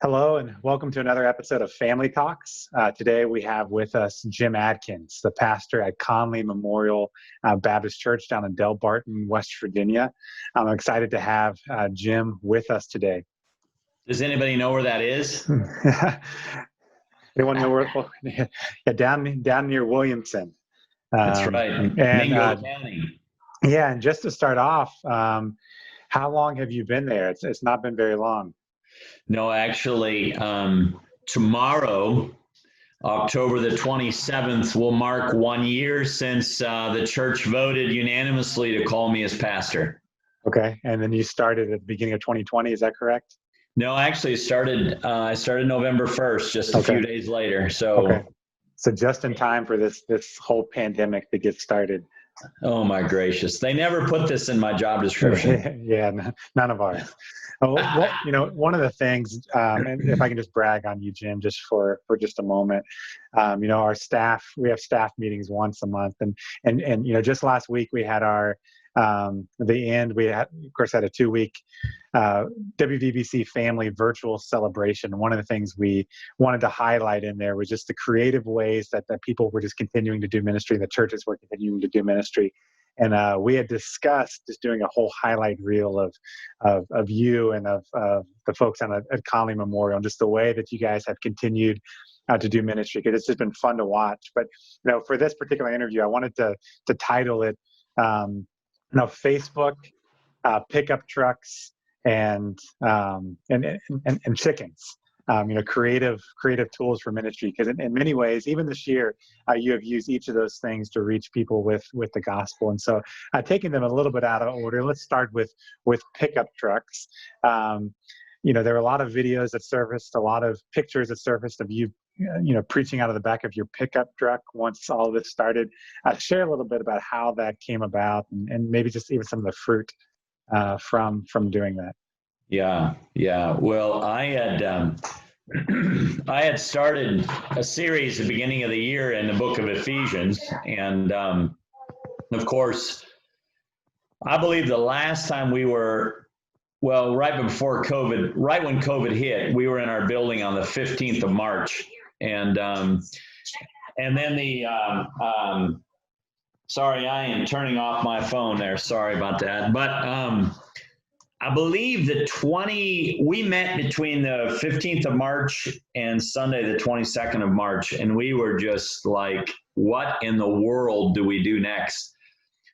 Hello and welcome to another episode of Family Talks. Today we have with us Jim Adkins, the pastor at Conley Memorial Baptist Church down in Del Barton, West Virginia. I'm excited to have Jim with us today. Does anybody know where that is? Anyone know where? Yeah, down near Williamson. That's right, Mingo County. Yeah, and just to start off, how long have you been there? It's not been very long. No, actually, tomorrow, October the 27th, will mark 1 year since the church voted unanimously to call me as pastor. Okay, and then you started at the beginning of 2020, is that correct? No, actually, I started November 1st, just a few days later. So just in time for this whole pandemic to get started. Oh my gracious! They never put this in my job description. Yeah, none of ours. Well, one of the things, and if I can just brag on you, Jim, just for just a moment, our staff, we have staff meetings once a month, and just last week we had our we had, of course, had a 2-week WVBC family virtual celebration. One of the things we wanted to highlight in there was just the creative ways that people were just continuing to do ministry, the churches were continuing to do ministry. And we had discussed just doing a whole highlight reel of you and of the folks at Conley Memorial, and just the way that you guys have continued to do ministry, because it's just been fun to watch. But for this particular interview, I wanted to title it Facebook, pickup trucks, and chickens. Creative tools for ministry, because in many ways, even this year, you have used each of those things to reach people with the gospel. And so, taking them a little bit out of order, let's start with pickup trucks. There were a lot of videos that surfaced, a lot of pictures that surfaced of you, preaching out of the back of your pickup truck once all of this started. Share a little bit about how that came about, and maybe just even some of the fruit from doing that. Yeah. Well, I had started a series at the beginning of the year in the book of Ephesians, and of course, I believe the last time we were, right before COVID, right when COVID hit, we were in our building on the 15th of March, and then sorry, I am turning off my phone there. Sorry about that, but. I believe we met between the 15th of March and Sunday, the 22nd of March, and we were just like, what in the world do we do next?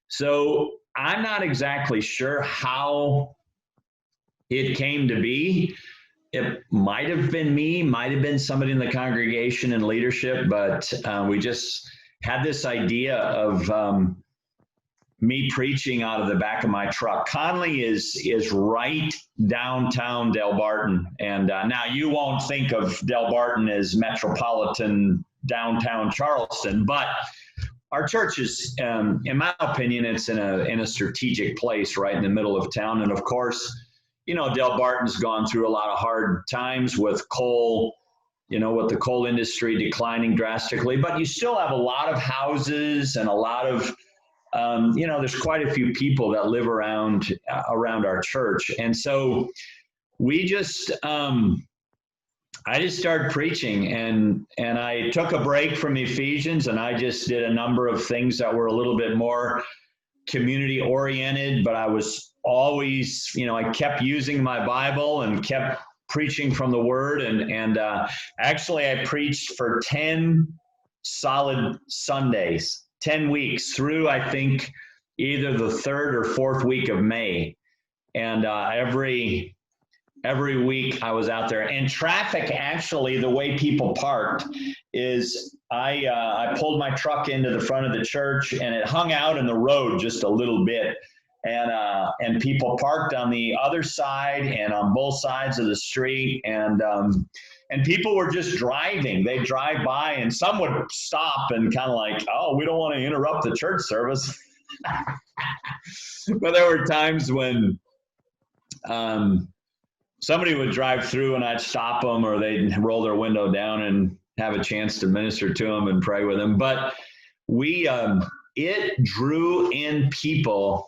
So I'm not exactly sure how it came to be. It might have been me, might have been somebody in the congregation and leadership, but we just had this idea of me preaching out of the back of my truck. Conley is right downtown Del Barton. And now you won't think of Del Barton as metropolitan downtown Charleston, but our church is, in my opinion, it's in a strategic place right in the middle of town. And of course, Del Barton's gone through a lot of hard times with coal, with the coal industry declining drastically, but you still have a lot of houses and a lot of there's quite a few people that live around our church. And so we just, I just started preaching, and I took a break from Ephesians, and I just did a number of things that were a little bit more community oriented, but I was always, I kept using my Bible and kept preaching from the Word. And actually I preached for 10 solid Sundays. 10 weeks through, I think, either the 3rd or 4th week of May. And every week I was out there. And traffic, actually, the way people parked is I pulled my truck into the front of the church, and it hung out in the road just a little bit. And people parked on the other side and on both sides of the street. And people were just driving. They'd drive by, and some would stop and kind of like, oh, we don't want to interrupt the church service. But there were times when somebody would drive through and I'd stop them, or they'd roll their window down and have a chance to minister to them and pray with them. But it drew in people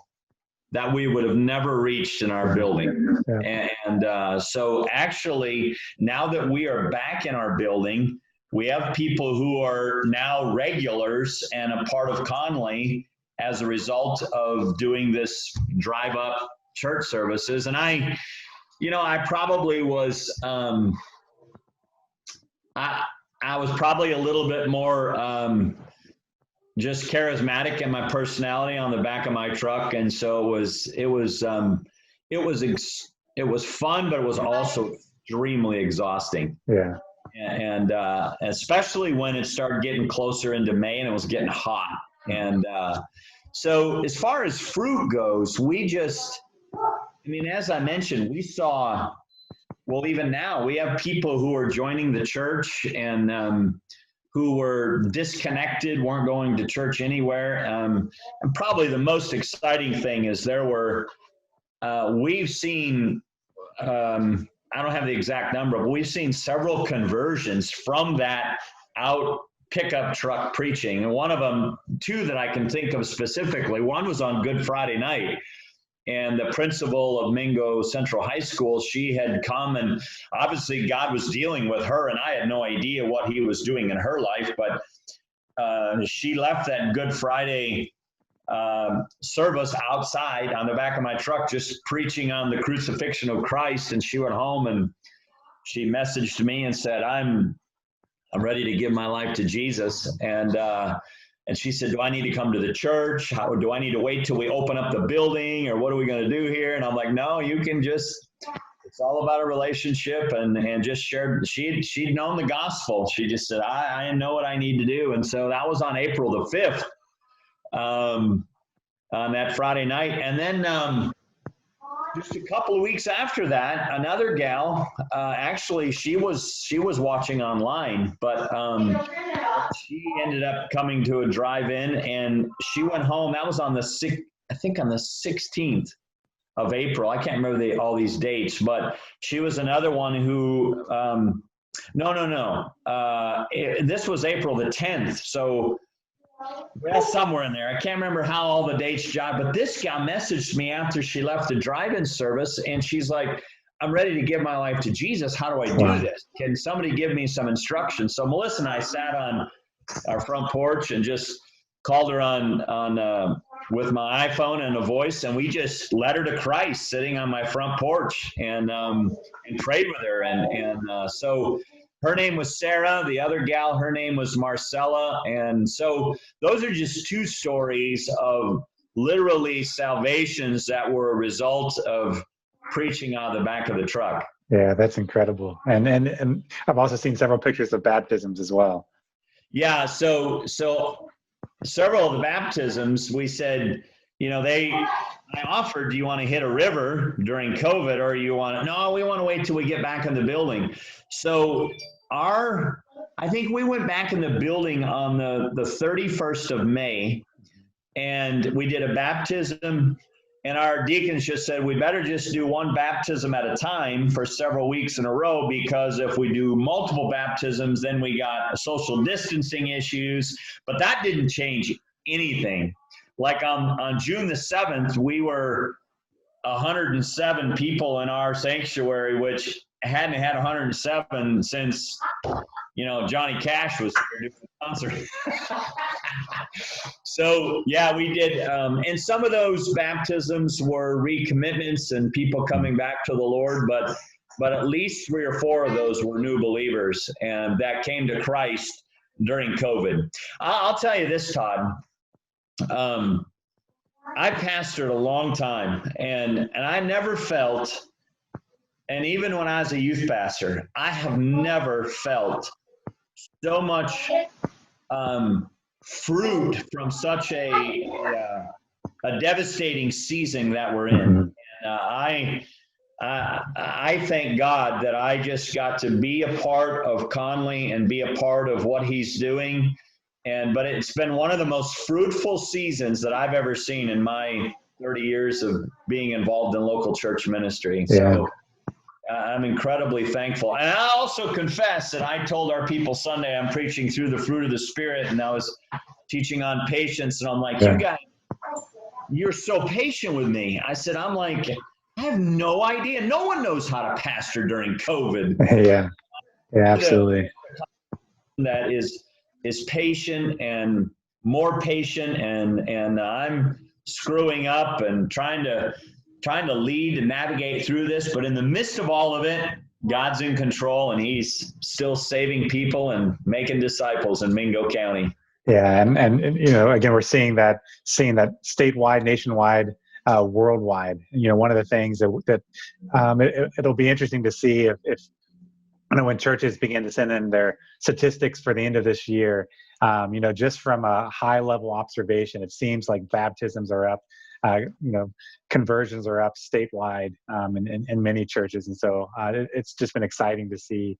that we would have never reached in our building. Yeah. And so actually, now that we are back in our building, we have people who are now regulars and a part of Conley as a result of doing this drive up church services. And I probably was, I was probably a little bit more just charismatic in my personality on the back of my truck, and so it was fun, but it was also extremely exhausting. Yeah. And especially when it started getting closer into May and it was getting hot. And so as far as fruit goes, as I mentioned, we saw, well, even now we have people who are joining the church and who were disconnected, weren't going to church anywhere. And probably the most exciting thing is we've seen, I don't have the exact number, but we've seen several conversions from that out pickup truck preaching. And one of them, two that I can think of specifically, one was on Good Friday night. And the principal of Mingo Central High School, she had come, and obviously God was dealing with her, and I had no idea what he was doing in her life, but she left that Good Friday service outside on the back of my truck, just preaching on the crucifixion of Christ. And she went home and she messaged me and said, I'm ready to give my life to Jesus. And she said, do I need to come to the church? How do I need to wait till we open up the building, or what are we going to do here? And I'm like, no, you can just, it's all about a relationship, and just shared. She'd known the gospel. She just said, I know what I need to do. And so that was on April the 5th. On that Friday night. And then just a couple of weeks after that, another gal, actually she was watching online, but she ended up coming to a drive-in, and she went home. That was on the 16th of April. I can't remember all these dates, but she was another one who, this was April the 10th. So well, somewhere in there. I can't remember how all the dates jive, but this gal messaged me after she left the drive-in service, and she's like, I'm ready to give my life to Jesus. How do I do this? Can somebody give me some instructions? So Melissa and I sat on our front porch and just called her on with my iPhone and a voice, and we just led her to Christ sitting on my front porch and prayed with her. And so her name was Sarah. The other gal, her name was Marcella. And so those are just two stories of literally salvations that were a result of preaching out of the back of the truck. Yeah, that's incredible. And I've also seen several pictures of baptisms as well. Yeah, so several of the baptisms, we said, I offered, do you want to hit a river during COVID, or we want to wait till we get back in the building. So I think we went back in the building on the 31st of May, and we did a baptism, and our deacons just said, we better just do one baptism at a time for several weeks in a row, because if we do multiple baptisms, then we got social distancing issues. But that didn't change anything. Like on June the 7th, we were 107 people in our sanctuary, which hadn't had 107 since, Johnny Cash was here doing the concert. So, yeah, we did. And some of those baptisms were recommitments and people coming back to the Lord, but at least 3 or 4 of those were new believers, and that came to Christ during COVID. I'll tell you this, Todd. I pastored a long time, and I never felt, and even when I was a youth pastor, I have never felt so much fruit from such a devastating season that we're in. And I thank God that I just got to be a part of Conley and be a part of what he's doing. But it's been one of the most fruitful seasons that I've ever seen in my 30 years of being involved in local church ministry. Yeah. So I'm incredibly thankful. And I also confess that I told our people Sunday I'm preaching through the fruit of the Spirit, and I was teaching on patience, and I'm like, you guys, you're so patient with me. I said, I'm like, I have no idea. No one knows how to pastor during COVID. Yeah, yeah, absolutely. That is patient and more patient, and I'm screwing up and trying to lead and navigate through this. But in the midst of all of it, God's in control, and He's still saving people and making disciples in Mingo County. Yeah, and you know, again, we're seeing that statewide, nationwide, worldwide. You know, one of the things that it'll be interesting to see if I know when churches begin to send in their statistics for the end of this year, you know, just from a high level observation, it seems like baptisms are up, you know, conversions are up statewide in many churches. And so it's just been exciting to see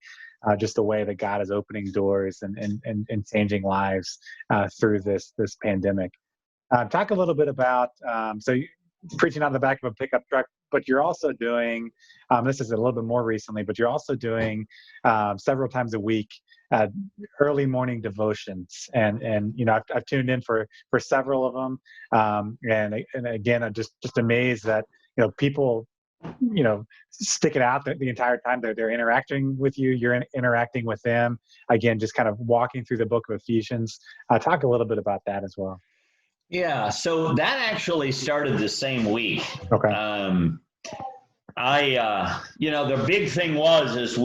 just the way that God is opening doors and changing lives through this pandemic. Talk a little bit about, preaching on the back of a pickup truck, but you're also doing, this is a little bit more recently, but you're also doing several times a week early morning devotions. And you know, I've tuned in for several of them. And again, I'm just amazed that, you know, people, you know, stick it out the entire time they're interacting with you. You're interacting with them. Again, just kind of walking through the book of Ephesians. Talk a little bit about that as well. Yeah, so that actually started the same week. Okay. You know, the big thing is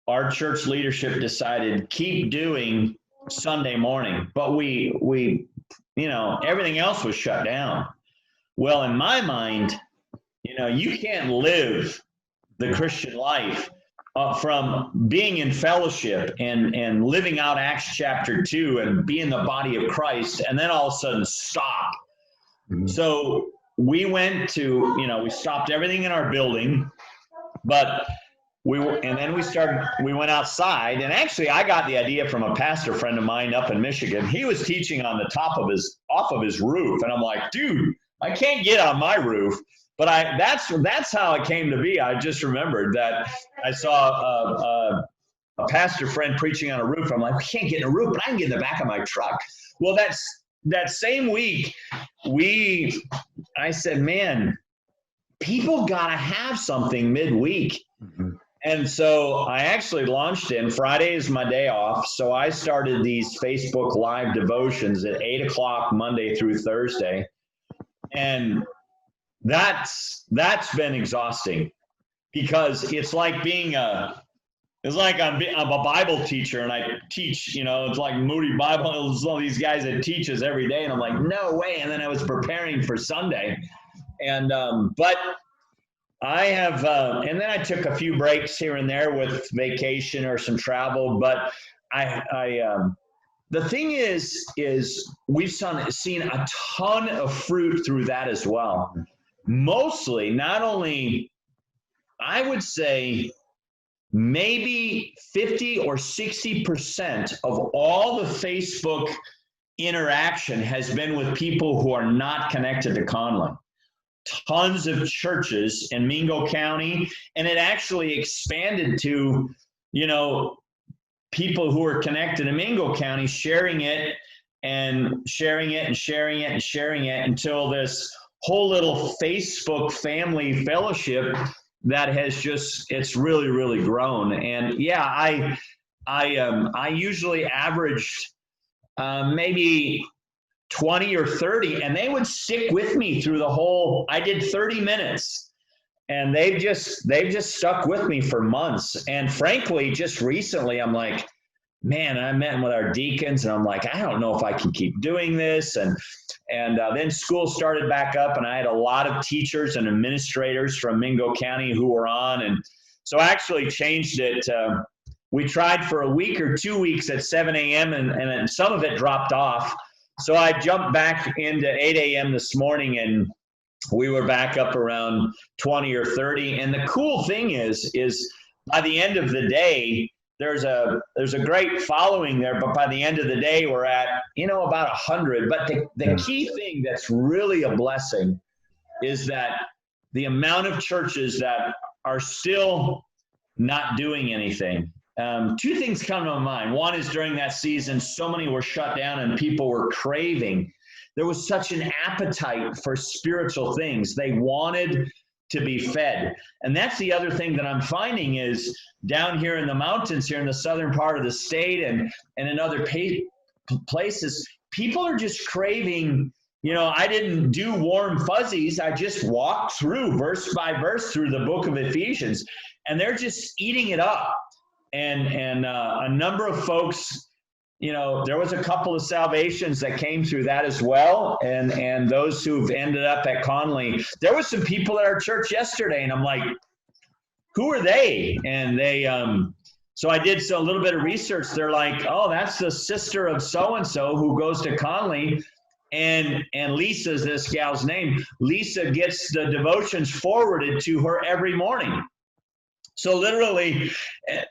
our church leadership decided keep doing Sunday morning, but we, you know, everything else was shut down. Well, in my mind, you know, you can't live the Christian life from being in fellowship and living out Acts chapter 2 and being the body of Christ, and then all of a sudden stop. Mm-hmm. So we went to, you know, we stopped everything in our building, but we went outside, and actually I got the idea from a pastor friend of mine up in Michigan. He was teaching on the off of his roof, and I'm like, dude, I can't get on my roof. But that's how it came to be. I just remembered that I saw a pastor friend preaching on a roof. I'm like, we can't get in a roof, but I can get in the back of my truck. Well, that same week, I said, man, people gotta have something midweek. Mm-hmm. And so I actually launched it. And Friday is my day off. So I started these Facebook Live devotions at 8:00 Monday through Thursday. And that's been exhausting, because it's like I'm a Bible teacher, and I teach, you know, it's like Moody Bible, it's all these guys that teach us every day, and I'm like, no way. And then I was preparing for Sunday, and but I have and then I took a few breaks here and there with vacation or some travel, but the thing is we've seen a ton of fruit through that as well. Mostly, not only, I would say maybe 50 or 60% of all the Facebook interaction has been with people who are not connected to Conlin. Tons of churches in Mingo County, and it actually expanded to, you know, people who are connected to Mingo County sharing it and sharing it and sharing it and sharing it until this whole little Facebook family fellowship that has it's really, really grown. And yeah, I usually averaged maybe 20 or 30, and they would stick with me through the whole. I did 30 minutes, and they've just stuck with me for months. And frankly, just recently, I'm like, man, I met with our deacons, and I'm like, I don't know if I can keep doing this. And then school started back up, and I had a lot of teachers and administrators from Mingo County who were on. And so I actually changed it. We tried for a week or 2 weeks at 7 a.m., and some of it dropped off. So I jumped back into 8 a.m. this morning, and we were back up around 20 or 30. And the cool thing is by the end of the day, there's a great following there, but by the end of the day, we're at, you know, about 100. But the key thing that's really a blessing is that the amount of churches that are still not doing anything. Two things come to my mind. One is during that season, so many were shut down and people were craving. There was such an appetite for spiritual things. They wanted to be fed. And that's the other thing that I'm finding is down here in the mountains, here in the southern part of the state and in other places, people are just craving. I didn't do warm fuzzies. I just walked through verse by verse through the book of Ephesians, and they're just eating it up. And a number of folks, there was a couple of salvations that came through that as well. And those who've ended up at Conley, there was some people at our church yesterday, and I'm like, who are they? And they, so I did a little bit of research. They're like, oh, that's the sister of so-and-so who goes to Conley. And Lisa's this gal's name. Lisa gets the devotions forwarded to her every morning. So literally,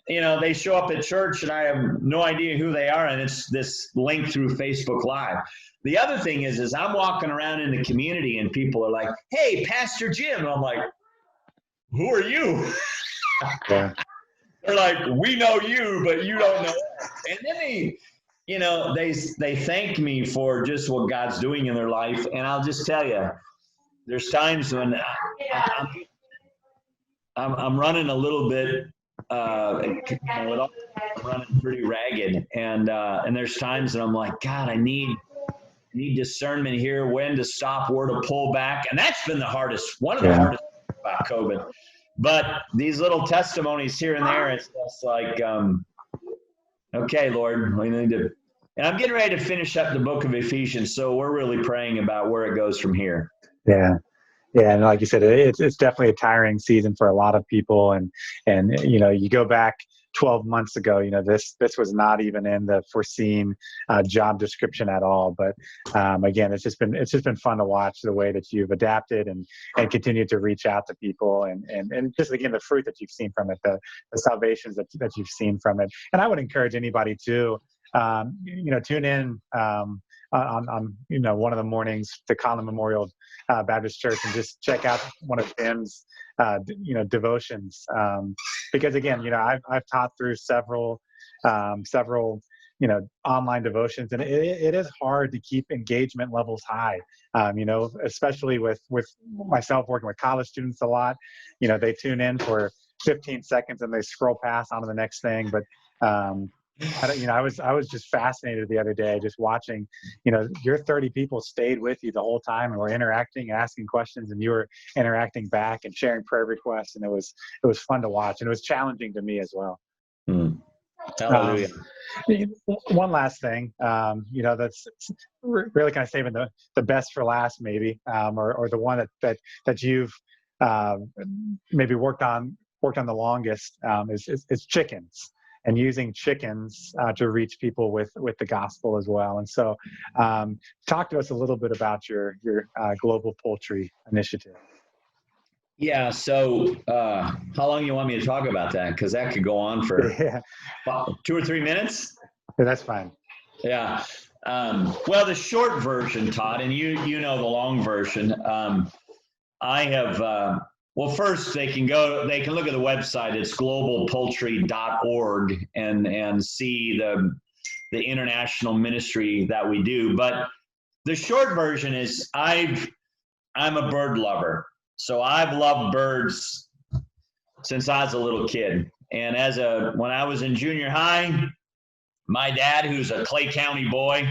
they show up at church and I have no idea who they are. And it's this link through Facebook Live. The other thing is I'm walking around in the community and people are like, hey, Pastor Jim. And I'm like, who are you? Yeah. They're like, we know you, but you don't know us. And then they thank me for just what God's doing in their life. And I'll just tell you, there's times when I'm running a little bit, I'm running pretty ragged. And there's times that I'm like, God, I need discernment here, when to stop, where to pull back. And that's been one of the hardest things about COVID. But these little testimonies here and there, it's just like, okay, Lord, we need to. And I'm getting ready to finish up the book of Ephesians, so we're really praying about where it goes from here. Yeah. Yeah, and like you said, it's definitely a tiring season for a lot of people, and you go back 12 months ago, this was not even in the foreseen job description at all. But again, it's just been fun to watch the way that you've adapted and continued to reach out to people, and just again the fruit that you've seen from it, the salvations that you've seen from it. And I would encourage anybody to tune in on one of the mornings to Conley Memorial Baptist Church and just check out one of Tim's devotions, because again, I've taught through several online devotions, and it is hard to keep engagement levels high, especially with myself working with college students a lot. They tune in for 15 seconds and they scroll past onto the next thing. But I was just fascinated the other day just watching, your 30 people stayed with you the whole time and were interacting, asking questions, and you were interacting back and sharing prayer requests. And it was fun to watch, and it was challenging to me as well. Hallelujah. One last thing, that's really kind of saving the best for last, maybe, or the one that you've maybe worked on the longest, is chickens. And using chickens to reach people with the gospel as well. And so talk to us a little bit about your global poultry initiative. Yeah, so how long do you want me to talk about that? Because that could go on for 2 or 3 minutes. Yeah, that's fine. Yeah. Well, the short version, Todd, and you know the long version. I have... Well, first they can look at the website. It's globalpoultry.org and see the international ministry that we do. But the short version is I'm a bird lover. So I've loved birds since I was a little kid. And when I was in junior high, my dad, who's a Clay County boy,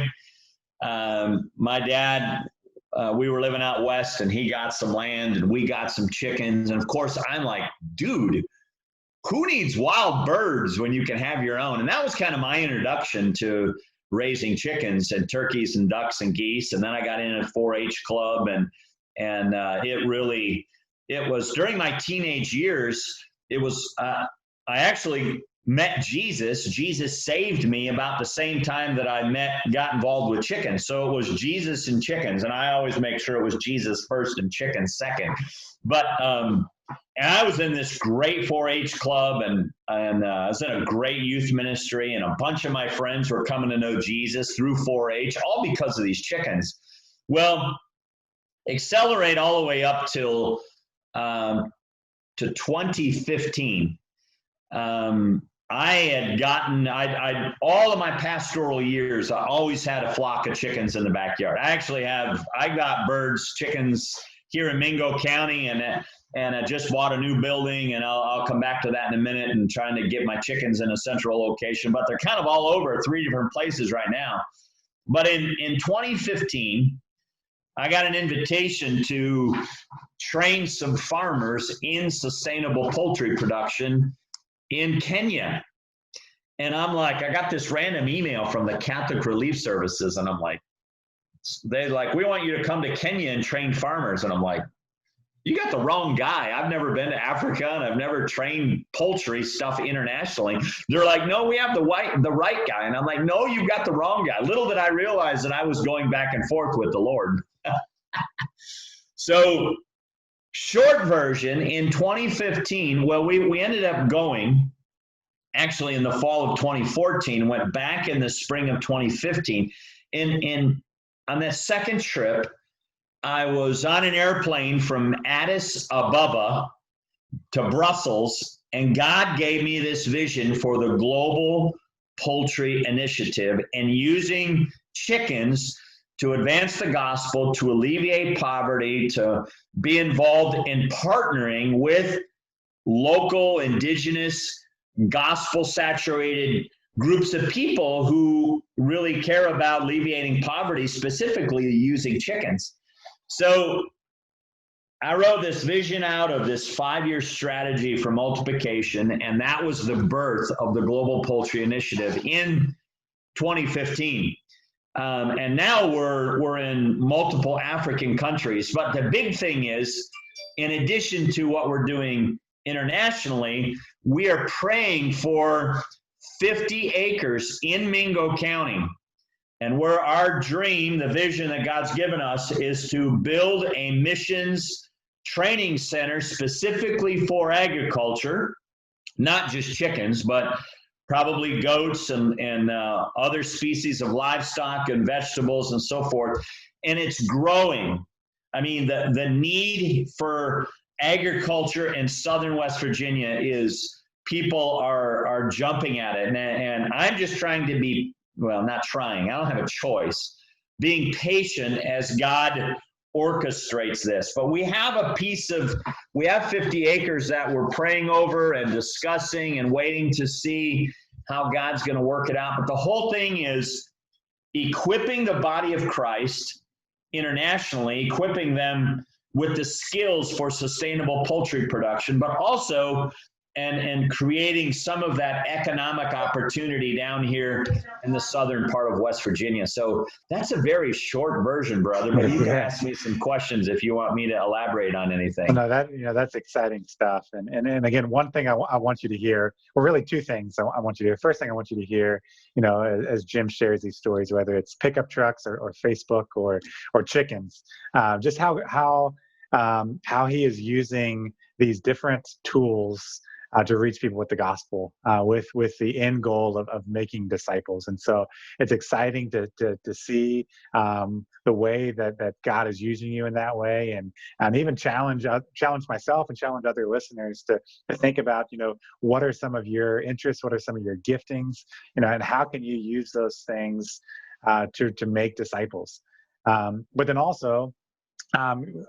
we were living out west, and he got some land and we got some chickens. And of course, I'm like, dude, who needs wild birds when you can have your own? And that was kind of my introduction to raising chickens and turkeys and ducks and geese. And then I got in a 4-H club, and it was during my teenage years. It was I actually met Jesus. Jesus saved me about the same time that I got involved with chickens. So it was Jesus and chickens. And I always make sure it was Jesus first and chickens second. But, and I was in this great 4-H club, and I was in a great youth ministry, and a bunch of my friends were coming to know Jesus through 4-H, all because of these chickens. Well, accelerate all the way up till to 2015. I had gotten, all of my pastoral years, I always had a flock of chickens in the backyard. I got birds, chickens here in Mingo County, and I just bought a new building, and I'll come back to that in a minute, and trying to get my chickens in a central location, but they're kind of all over 3 different places right now. But in 2015, I got an invitation to train some farmers in sustainable poultry production in Kenya. And I'm like, I got this random email from the Catholic Relief Services, and I'm like, they're like, we want you to come to Kenya and train farmers. And I'm like, you got the wrong guy. I've never been to Africa, and I've never trained poultry stuff internationally. They're like, no, we have the right guy. And I'm like, no, you got the wrong guy. Little did I realize that I was going back and forth with the Lord. So short version, in 2015, well, we ended up going actually in the fall of 2014, went back in the spring of 2015. On that second trip, I was on an airplane from Addis Ababa to Brussels, and God gave me this vision for the Global Poultry Initiative and using chickens to advance the gospel, to alleviate poverty, to be involved in partnering with local, indigenous, gospel-saturated groups of people who really care about alleviating poverty, specifically using chickens. So I wrote this vision out of this 5-year strategy for multiplication, and that was the birth of the Global Poultry Initiative in 2015. And now we're in multiple African countries. But the big thing is, in addition to what we're doing internationally, we are praying for 50 acres in Mingo County. And where our dream, the vision that God's given us, is to build a missions training center specifically for agriculture, not just chickens, but probably goats and other species of livestock and vegetables and so forth. And it's growing. I mean, the need for agriculture in southern West Virginia is, people are jumping at it. And I'm just trying to be, well, not trying, I don't have a choice, being patient as God orchestrates this. But we have 50 acres that we're praying over and discussing and waiting to see how God's going to work it out. But the whole thing is equipping the body of Christ internationally, equipping them with the skills for sustainable poultry production, but also and creating some of that economic opportunity down here in the southern part of West Virginia. So that's a very short version, brother, but you can ask me some questions if you want me to elaborate on anything. No, that's exciting stuff. And again, one thing I want you to hear, or really two things I want you to hear. First thing I want you to hear, as Jim shares these stories, whether it's pickup trucks or Facebook or chickens, just how he is using these different tools to reach people with the gospel, with the end goal of making disciples. And so it's exciting to see the way that God is using you in that way, and even challenge myself and challenge other listeners to think about, what are some of your interests, what are some of your giftings, and how can you use those things to make disciples. But then also,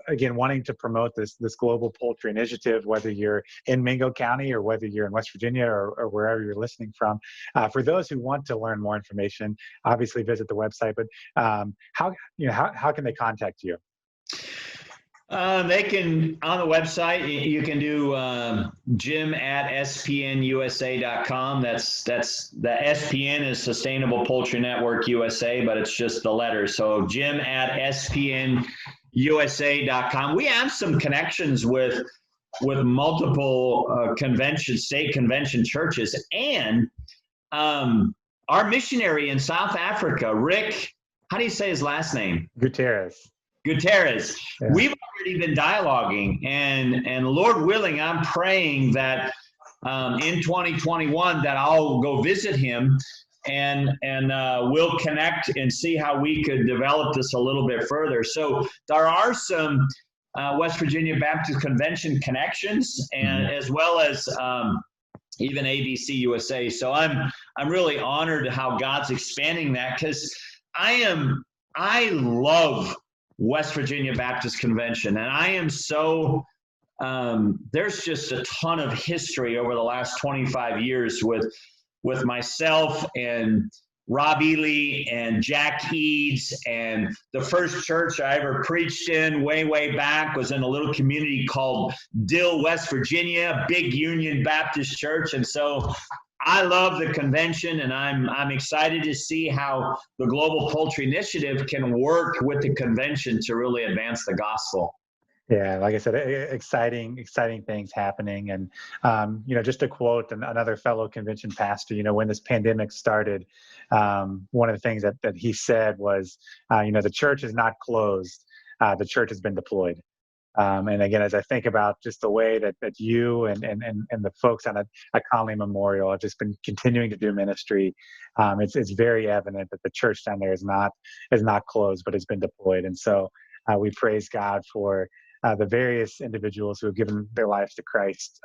again, wanting to promote this global poultry initiative, whether you're in Mingo County or whether you're in West Virginia or wherever you're listening from. For those who want to learn more information, obviously visit the website. But how can they contact you? They can, on the website, you can do Jim at spnusa.com. That's the SPN is Sustainable Poultry Network USA, but it's just the letters. So Jim at spnusa.com. We have some connections with multiple state convention churches, and our missionary in South Africa, Rick, how do you say his last name? Gutierrez. Yeah. We've already been dialoguing, and Lord willing, I'm praying that in 2021 that I'll go visit him and we'll connect and see how we could develop this a little bit further. So there are some West Virginia Baptist Convention connections, and as well as even ABC USA. So I'm really honored how God's expanding that, because I love West Virginia Baptist Convention, and I am so there's just a ton of history over the last 25 years with myself and Rob Ely and Jack Eads. And the first church I ever preached in way back was in a little community called Dill, West Virginia, big Union Baptist church. And so I love the convention, and I'm excited to see how the Global Poultry Initiative can work with the convention to really advance the gospel. Yeah, like I said, exciting things happening. And, just to quote another fellow convention pastor, when this pandemic started, one of the things that he said was, the church is not closed. The church has been deployed. And again, as I think about just the way that you and the folks on at Conley Memorial have just been continuing to do ministry, it's very evident that the church down there is not closed, but has been deployed. And so we praise God for the various individuals who have given their lives to Christ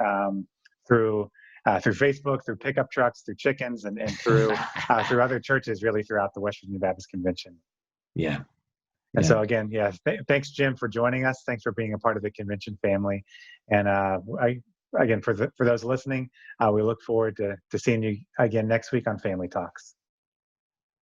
through Facebook, through pickup trucks, through chickens, and through other churches, really throughout the West Virginia Baptist Convention. Yeah. And so again, thanks, Jim, for joining us. Thanks for being a part of the convention family. And for those listening, we look forward to seeing you again next week on Family Talks.